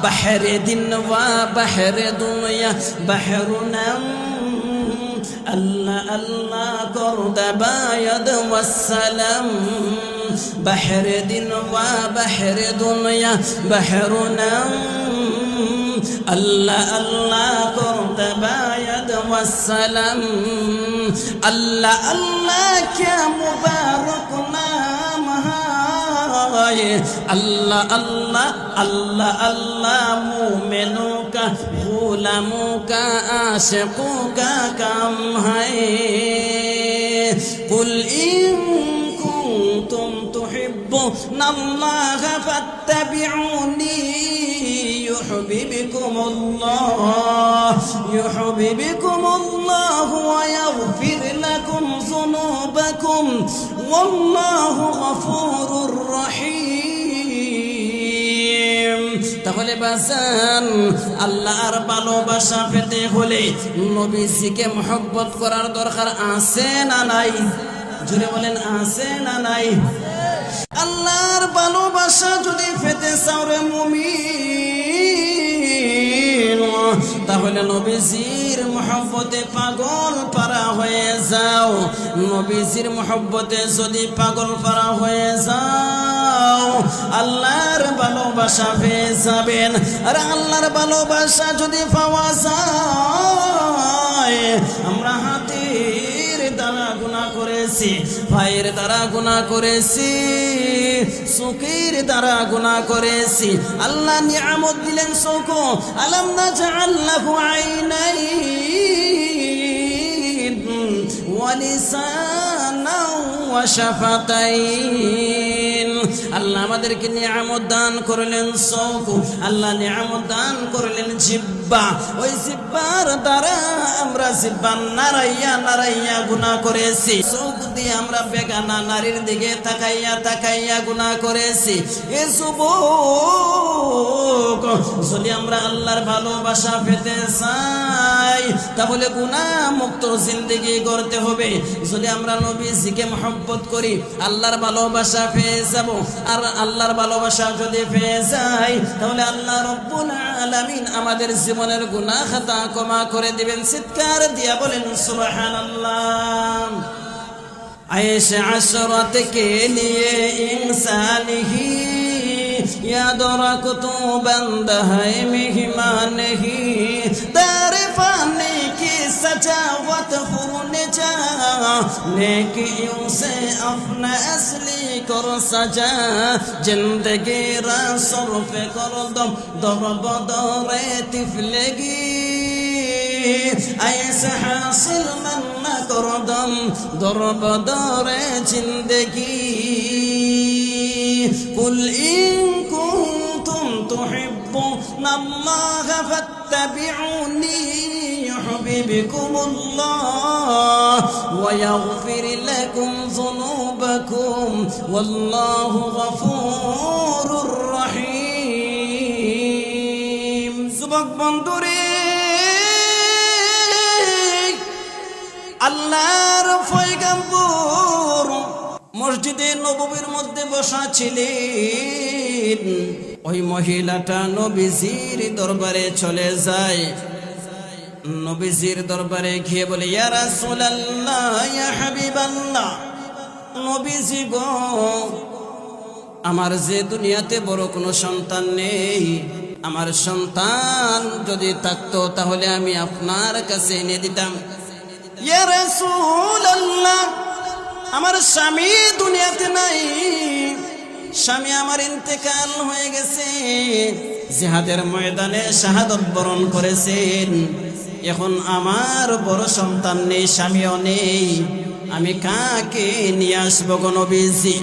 بحر دين وبحر دنيا بحرنا الله الله قرد بايد والسلام بحر دين وبحر دنيا بحرنا الله الله قرد بايد والسلام الله الله क्या मुबारक नाम है अल्लाह अल्लाह अल्लाह अल्लाह मोमिनों का गुलामों का आशिकों का काम है कुल इन कुंतुम तुहिब्बून अल्लाह फत्तबिऊनी يحببكم الله ويغفر لكم ذنوبكم والله غفور رحيم তাহলে বাজান আল্লাহর ভালোবাসা পেতে হলে নবীজিকে মহব্বত করার দরকার আছে না নাই জোরে বলেন আছে না নাই আল্লাহর ভালোবাসা যদি পেতে চাও রে মুমিন তাহলে নবীজির মহব্বতে পাগল পারা হয়ে যাও নবীজির মহব্বতে যদি পাগল পারা হয়ে যাও আল্লাহর ভালোবাসা পেয়ে যাবেন আর আল্লাহর ভালোবাসা যদি পাওয়া যায় আমরা হাতের দ্বারা গুনাহ করেছি পায়ের দ্বারা গুনাহ করেছি চোখের দ্বারা গুনাহ করেছি আল্লাহ নিয়ামত দিলেন চোখ আলাম নাজআল লাহু আইনাইন ওয়া লিসানান ওয়া শাফাতাইন আল্লাহ আমাদেরকে নিয়ামত দান করলেন চোখ আল্লাহ নিয়ামত দান করলেন জিহ্বা ওই জিহ্বার দ্বারা আমরা জিহ্বা নারাইয়া গুনাহ করেছি চোখ দিয়ে আমরা বেগানা নারীর দিকে তাকাইয়া গুনাহ করেছি এ যুবক যদি আমরা আল্লাহর ভালোবাসা পেতে চাই তাহলে গুনাহ মুক্ত জিন্দেগি গড়তে হবে যদি আমরা নবীজিকে মহব্বত করি আল্লাহর ভালোবাসা পেয়ে যাব আর আল্লাহর ভালোবাসা যদি পেয়ে যাই তাহলে আল্লাহ রাব্বুল আলামিন আমাদের জীবনের গুনাহ খাতা ক্ষমা করে দিবেন চিৎকার দিয়া বলেন সুবহানাল্লাহ আয়েশা আশরাত के लिए इंसान ही याद रखतो बंदा है मेहमान ही दर पाने की सजावट होने जा नेकियों से अपना असली कर सजा जिंदगी रासर पे कर दम दरबदरे तिफलगी ऐसे हासिल मन न कर दम दरबदरे जिंदगी कुल इन कुंतुम तुहिब्बून अल्लाह फत्तबिऊनी يحببكم الله ويغفر لكم ذنوبكم والله غفور رحيم যুবক বন্ধুরে আল্লাহর পয়গম্বর মসজিদে নববীর মধ্যে বসা ছিলেন ওই মহিলাটা নবীজির দরবারে চলে যায় নবীজির দরবারে গিয়ে বলে ইয়া রাসূলুল্লাহ ইয়া হাবিবাল্লাহ নবীজি গো আমার যে দুনিয়াতে বড় কোনো সন্তান নেই আমার সন্তান যদি থাকতো তাহলে আমি আপনার কাছে এনে দিতাম ইয়া রাসূলুল্লাহ আমার স্বামী দুনিয়াতে নাই স্বামী আমার ইন্তেকাল হয়ে গেছে জিহাদের ময়দানে শাহাদাত বরণ করেছেন এখন আমার বড় সন্তান নেই স্বামীও নেই আমি কাকে নিয়ে আসবো গো নবীজি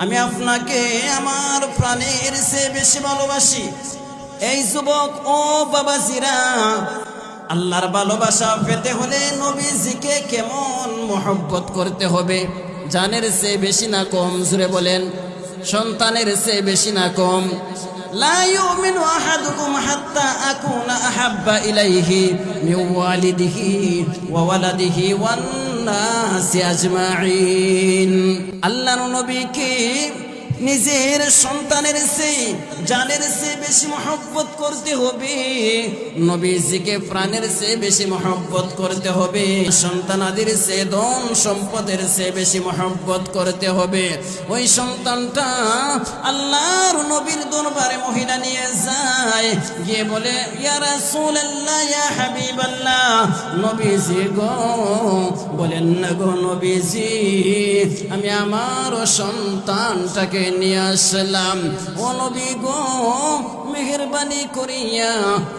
আমি আপনাকে আমার প্রাণের চেয়ে বেশি ভালোবাসি এই যুবক ও বাবাজিরা আল্লাহর ভালোবাসা পেতে হলে নবীজিকে কেমন মহব্বত করতে হবে জানের চেয়ে বেশি না কম জুড়ে বলেন সন্তানের চেয়ে বেশি না কম لا يؤمن أحدكم حتى أكون أحب إليه من والده وولده والناس أجمعين আল্লাহর নবীকে নিজের সন্তানের চেয়ে জানের চেয়ে বেশি মহব্বত করতে হবে, নবীজিকে প্রাণের চেয়ে বেশি মহব্বত করতে হবে, সন্তানাদির চেয়ে ধন সম্পদের চেয়ে বেশি মহব্বত করতে হবে। ওই সন্তানটা আল্লাহর নবীর দরবারে মহিলা নিয়ে যায়, গিয়ে বলে ইয়া রাসূলুল্লাহ ইয়া হাবিবাল্লাহ, নবীজি গো, বলেন না গো নবীজি, আমি আমার সন্তানটাকে নিয়ে আসলাম। ও নবী গো, মেহেরবানি করিয়া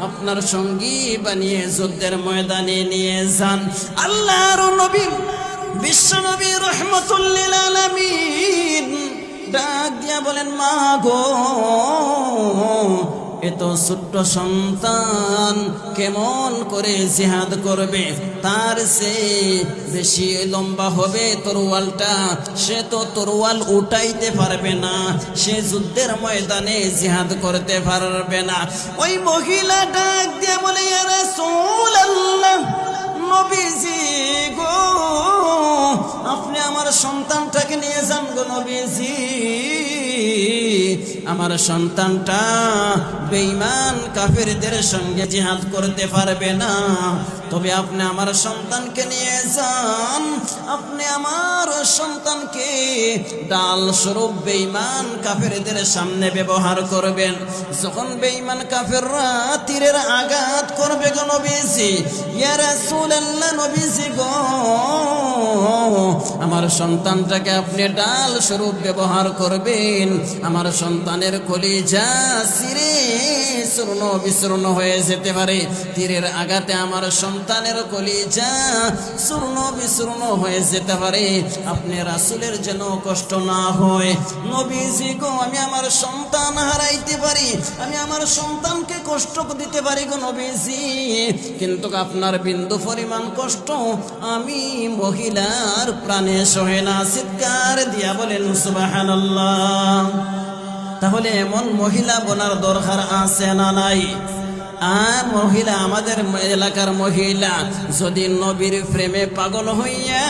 আপনার সঙ্গী বানিয়ে যুদ্ধের ময়দানে নিয়ে যান। আল্লাহর নবী বিশ্ব নবী রহমাতুল লিল আলামিন ডাক দিয়া বলেন মা গো, এত ছোট্ট সন্তান কেমন করে জিহাদ করবে, তার চেয়ে বেশি লম্বা হবে তরোয়ালটা, সে তো তরোয়াল উঠাইতে পারবে না, সে যুদ্ধের ময়দানে জিহাদ করতে পারবে না। ওই মহিলা ডাক দিয়ে বলে ইয়া রাসূলুল্লাহ, নবীজি গো, আপনি আমার সন্তানটাকে নিয়ে যান গো নবীজি, আমার সন্তানটা বেঈমান কাফেরদের সঙ্গে জিহাদ করতে পারবে না, তবে আপনি আমার সন্তানকে নিয়ে যান, আপনি আমার সন্তানকে ডাল স্বরূপ বেঈমান কাফেরদের সামনে ব্যবহার করবেন। যখন বেঈমান কাফেররা তীরের আঘাত করবে গো নবীজি, ইয়া রাসূলুল্লাহ নবীজি গো, আমার সন্তানটাকে আপনি ডাল স্বরূপ ব্যবহার করবেন, আমার সন্তানের কলিজা ছিঁড়ে চূর্ণ বিচূর্ণ হয়ে যেতে পারে, তীরের আঘাতে আমার সন্তানের কলিজা চূর্ণ বিচূর্ণ হয়ে যেতে পারে, আপনি রাসূলের যেন কষ্ট না হয়। নবীজি গো, আমি আমার সন্তান হারাইতে পারি, আমি আমার সন্তানকে কষ্ট দিতে পারি গো নবীজি, কিন্তু আপনার বিন্দু পরিমাণ কষ্ট আমি মহিলার প্রাণে সহে না। চিৎকার দিয়া বলেন সুবহানাল্লাহ। তাহলে এমন মহিলা বোনার দরকার আছে না নাই? আর মহিলা, আমাদের এলাকার মহিলা যদি নবীর প্রেমে পাগল হইয়া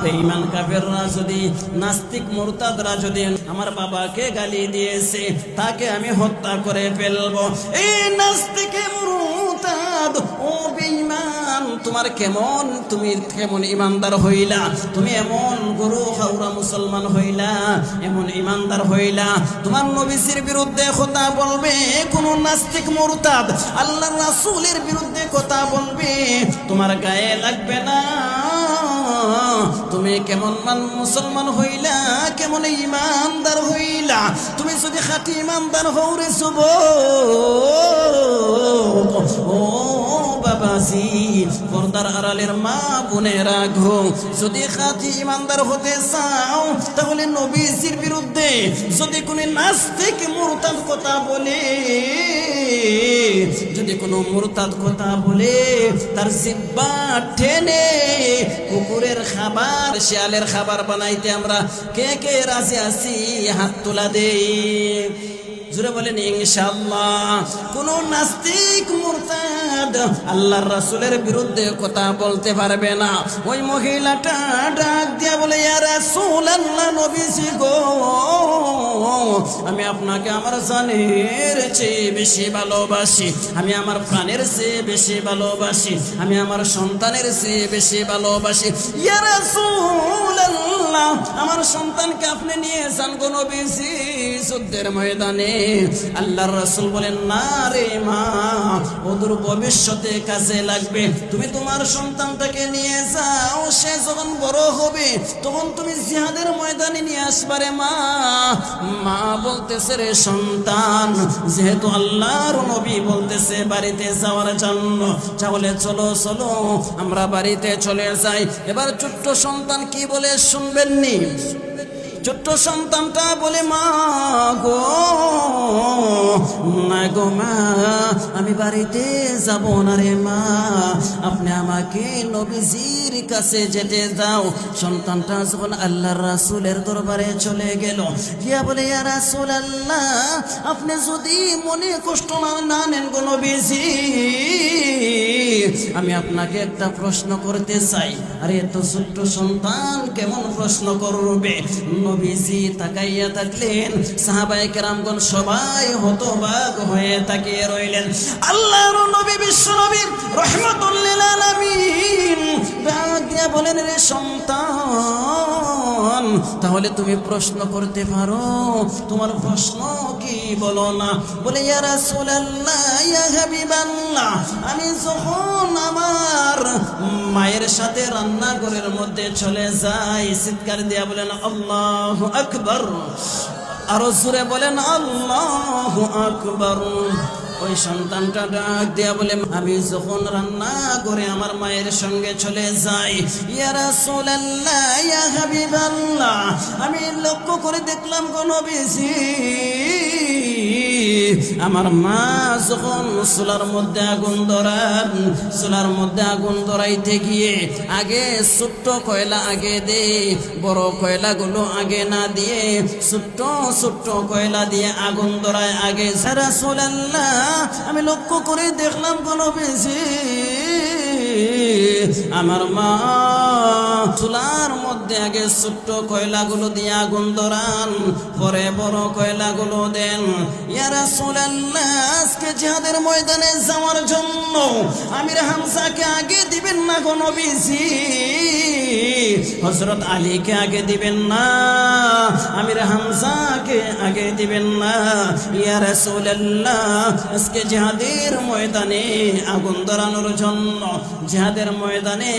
বেঈমান কাফেররা যদি, নাস্তিক মুরতাদরা যদি আমার বাবাকে গালি দিয়েছে, তাকে আমি হত্যা করে ফেলবো, এই নাস্তিকে মুরতাদ ও বেঈমান, তোমার কেমন, তুমি কেমন ইমানদার হইলা, তুমি এমন গরু খাওয়া মুসলমান হইলা, এমন ইমানদার হইলা, তোমার নবীর বিরুদ্ধে কথা বলবে কোন নাস্তিক মুরতাদ, আল্লাহর রাসূলের বিরুদ্ধে কথা বলবে, তোমার গায়ে লাগবে না? তুমি কেমন মুসলমান হইলা, কেমন ইমানদার হইলা? তুমি যদি খাঁটি ইমানদার হও রে যুবক, ও বাবাজি, পর্দার আড়ালের মা বোনেরা গো, যদি খাঁটি ইমানদার হতে চাও, তাহলে নবীজির বিরুদ্ধে যদি কোনো নাস্তিক মুরতাদ কথা বলে, যদি কোনো মুরতাদ কথা বলে, তার জিহ্বা টেনে কুকুরের খাবার, শিয়ালের খাবার বানাইতে আমরা কে কে রাজি আছি? হাত তোলা দেই, জোরে বলেন ইনশাআল্লাহ। কোন নাস্তিক মুরতাদ আল্লাহর রাসূলের বিরুদ্ধে কথা বলতে পারবে না। ওই মহিলাটা ডাক দিয়া বলে ইয়া রাসূলুল্লাহ, নবীজি গো, আমি আপনাকে আমার জানের চেয়ে বেশি ভালোবাসি, আমি আমার প্রাণের চেয়ে বেশি ভালোবাসি, আমি আমার সন্তানের চেয়ে বেশি ভালোবাসি। ইয়া রাসূলুল্লাহ, আমার সন্তানকে আপনি নিয়ে যান গো নবীজি যুদ্ধের ময়দানে। আল্লাহর রাসূল বলেন না রে মা, ওদের ভবিষ্যতে কাজে লাগবে, তুমি তোমার সন্তানটাকে নিয়ে যাও, সে যখন বড় হবে তখন তুমি জিহাদের ময়দানে নিয়ে আসবারে মা। মা বলতেছে রে সন্তান, যেহেতু আল্লাহর নবী বলতেছে বাড়িতে যাওয়ার জন্য, তাহলে চলো চলো আমরা বাড়িতে চলে যাই। এবার ছোট্ট সন্তান কি বলে শুনবেননি? ছোট্ট সন্তানটা বলে মা গো, না গো মা, আমি বাড়িতে যাব না রে মা, আপনি আমাকে নবীজির কাছে যেতে দাও। সন্তানটা যখন আল্লাহর রাসূলের দরবারে চলে গেল, গিয়া বলে ইয়া রাসূলুল্লাহ, আপনি যদি মনে কষ্ট না নেন গো নবীজি, আমি আপনাকে একটা প্রশ্ন করতে চাই। আরে এত ছোট্ট সন্তান কেমন প্রশ্ন করবে? নবীজি তাকাইয়া থাকলেন, সাহাবায়ে কেরামগণ সবাই হতবাক হয়ে তাকিয়ে রইলেন। আল্লাহর নবী বিশ্বনবী রাহমাতুল লিল আলামিন ডাক দিয়া বলেন, রে সন্তান, তাহলে তুমি প্রশ্ন করতে পারো, তোমার প্রশ্ন কি বলো না? বলে, ইয়া রাসূলুল্লাহ, ইয়া হাবিবাল্লাহ, আমি যখন আমার মায়ের সাথে রান্নাঘরের মধ্যে চলে যাই, চিৎকার দিয়া বলেন আল্লাহু আকবার, আরো জোরে বলেন আল্লাহু আকবার। ওই সন্তানটা ডাক দিয়া বলে, আমি যখন রান্না করে আমার মায়ের সঙ্গে চলে যাই, ইয়া রাসূলুল্লাহ, ইয়া হাবিবাল্লাহ, আমি লক্ষ্য করে দেখলাম গো নবীজি, আমার মা যখন চুলার মধ্যে আগুন ধরান, চুলার মধ্যে আগুন ধরাইতে গিয়ে আগে ছোট্ট কয়লা আগে দে, বড় কয়লাগুলো আগে না দিয়ে ছোট্ট ছোট্ট কয়লা দিয়ে আগুন ধরায় আগে। ইয়া রাসূলুল্লাহ, আমি লক্ষ্য করে দেখলাম গো নবীজি, আমার মা চুলার মধ্যে আগে ছোট্ট কয়লাগুলো দিয়ে আগুন ধরান, পরে বড় কয়লাগুলো দেন। ইয়া রাসূলুল্লাহ, আজকে জিহাদের ময়দানে যাওয়ার জন্য আমির হামজাকে আগে দিবেন না গো নবীজি? হযরত আলীকে আগে দিবেন না, আমির হামজাকে আগে দিবেন না? ইয়া রাসূলুল্লাহ, আজকে জিহাদের ময়দানে আগুন ধরানোর জন্য, জিহাদের ময়দানে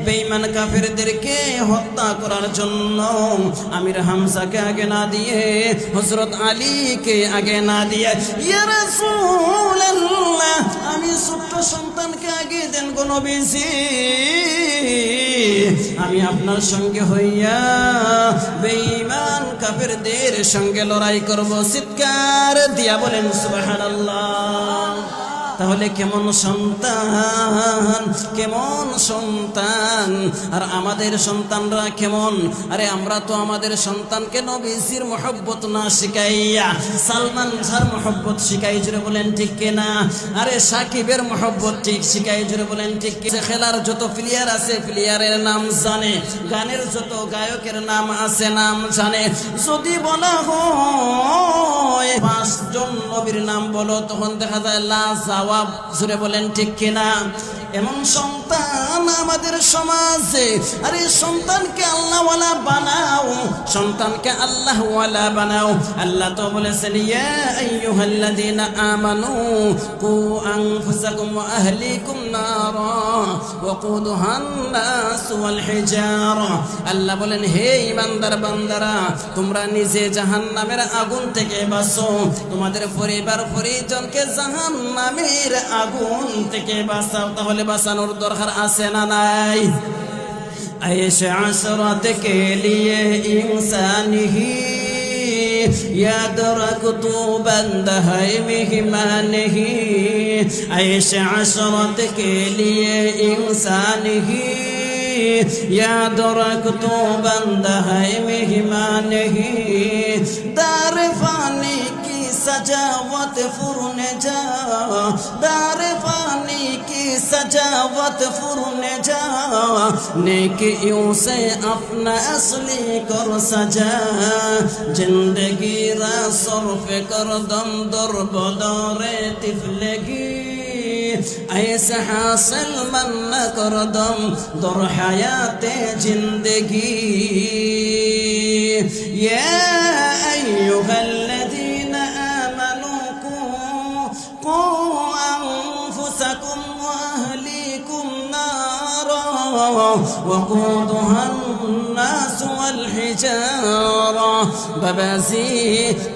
বেঈমান কাফেরদেরকে হত্যা করার জন্য আমির হামজাকে আগে না দিয়ে, হযরত আলীকে আগে না দিয়ে, ইয়া রাসূলুল্লাহ, আমি ছোট্ট সন্তানকে আগে দেন গো নবীজি, আমি আপনার সঙ্গে হইয়া বেঈমান কাফেরদের সঙ্গে লড়াই করব। চিৎকার দিয়া বলেন সুবহানাল্লাহ। তাহলে কেমন সন্তান, কেমন সন্তান! আর আমাদের সন্তানরা কেমন? আরে আমরা তো আমাদের সন্তানকে নবীজির মহব্বত না শিখাইয়া সালমান শাহর মহব্বত শিখাই, জুড়ে বলেন ঠিক কিনা? আরে সাকিবের মহব্বত ঠিক শিখাই, জুড়ে বলেন ঠিক কিনা? খেলার যত প্লেয়ার আছে প্লেয়ারের নাম জানে, গানের যত গায়কের নাম আছে নাম জানে। যদি বলা হয় 5 জন নবীর নাম বলো, তখন দেখা যায় লা জবাব, জুড়ে বলেন ঠিক কিনা? এমন সন্তান আমাদের সমাজে। আরে সন্তানকে আল্লাহওয়ালা বানাও, সন্তানকে আল্লাহওয়ালা বানাও। আল্লাহ তো বলেছেন, ইয়া আইয়ুহাল্লাযীনা আমানু কু আনফুসাকুম ওয়া আহলিকুম নারা ওয়াকুদুহান নাস ওয়াল হিজারা। আল্লাহ বলেন, হে ঈমানদার বান্দারা, তোমরা নিজে জাহান্নামের আগুন থেকে বাঁচো, তোমাদের পরিবার পরিজনকে জাহান্নামের আগুন থেকে বাঁচাও। তাহলে বাঁচানোর দরকার আছে না নাই? ऐश असरत के लिए इंसानी ही याद रख तू बंद है मेहमान ही। ऐश असरत के लिए इंसान ही याद रख तू बंद है मेहमान ही। दार फानी की सजावत फुरने जा, दार फानी की सजावत फुरने जा, नेकियों से अपना असली कर सजा। जिंदगी रा सर्फ कर दम दर बदौरे तिफलगी, ऐसे हासिल मन कर दम दर हयाते जिंदगी। या अय्युहल्लज़ीना आमनू कू अनफुसकुम व अहलीकुम नारा वक़ूदुहा अन्नास वल हिजारा। বাবাজি,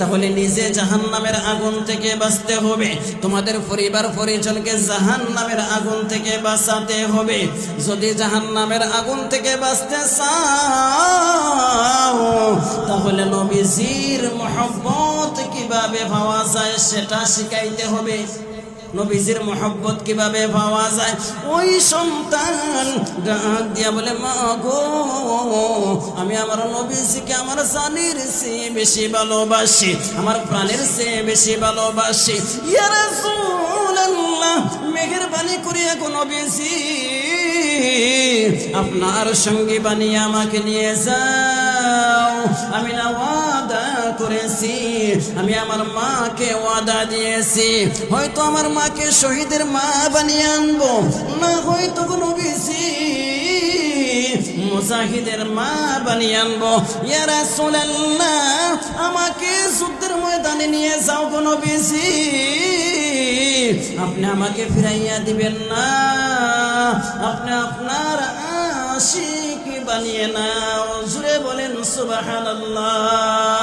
তাহলে নিজে জাহান্নামের আগুন থেকে বাঁচতে হবে, তোমাদের পরিবার পরিজনকে জাহান্নামের আগুন থেকে বাঁচাতে হবে। যদি জাহান্নামের আগুন থেকে বাঁচতে চাও, তাহলে নবীজির মহব্বত কিভাবে পাওয়া যায় সেটা শিখাইতে হবে। নবীজির মহব্বত কিভাবে পাওয়া যায়? ওই সন্তান ডাক দিয়া বলে, মা গো, আমি আমার নবীজিকে আমার জানের চেয়ে বেশি ভালোবাসি, আমার প্রাণের চেয়ে বেশি ভালোবাসি। ইয়া রাসূলুল্লাহ, মেহেরবানি করে গো নবীজি, আপনার সঙ্গী বানিয়ে আমাকে নিয়ে যাও। আমি না ওয়াদা করেছি, আমি আমার মাকে ওয়াদা দিয়েছি, হয়তো আমার মাকে শহীদের মা বানিয়ে আনবো, না হয়তো কোনো নবীজি মুজাহিদের মা বানিয়ে আনবো। ইয়া রাসূলুল্লাহ, আমাকে যুদ্ধের ময়দানে নিয়ে যাও গো নবীজি, আপনি আমাকে ফিরাইয়া দিবেন না, আপনি আপনার আশিক বানিয়ে নাও। জুড়ে বলেন সুবহানাল্লাহ।